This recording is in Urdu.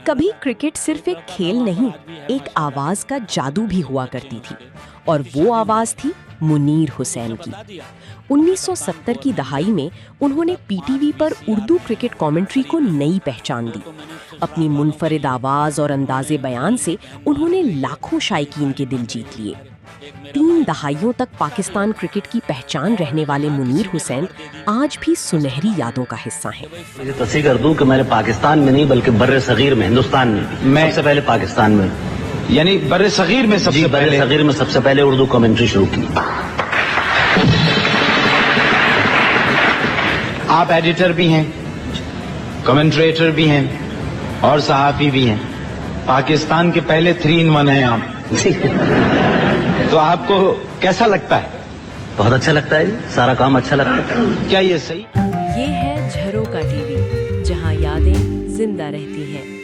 کبھی کرکٹ صرف ایک کھیل نہیں، ایک آواز کا جادو بھی ہوا کرتی تھی، اور وہ آواز تھی منیر حسین کی۔ 1970 کی دہائی میں انہوں نے پی ٹی وی پر اردو کرکٹ کامنٹری کو نئی پہچان دی۔ اپنی منفرد آواز اور انداز بیان سے انہوں نے لاکھوں شائقین کے دل جیت لیے۔ 3 دہائیوں تک پاکستان کرکٹ کی پہچان رہنے والے منیر حسین آج بھی سنہری یادوں کا حصہ ہیں۔ مجھے تصحیح کر دوں کہ میں نے پاکستان میں نہیں بلکہ بر صغیر میں، ہندوستان میں سب سے پہلے پاکستان میں، یعنی بر صغیر میں سب سے پہلے اردو کامنٹری شروع کی۔ آپ ایڈیٹر بھی ہیں، کمنٹریٹر بھی ہیں اور صحافی بھی ہیں۔ پاکستان کے پہلے 3 in 1 ہیں آپ۔ تو آپ کو کیسا لگتا ہے؟ بہت اچھا لگتا ہے جی، سارا کام اچھا لگتا ہے۔ کیا یہ صحیح؟ یہ ہے جھروکا ٹی وی، جہاں یادیں زندہ رہتی ہیں۔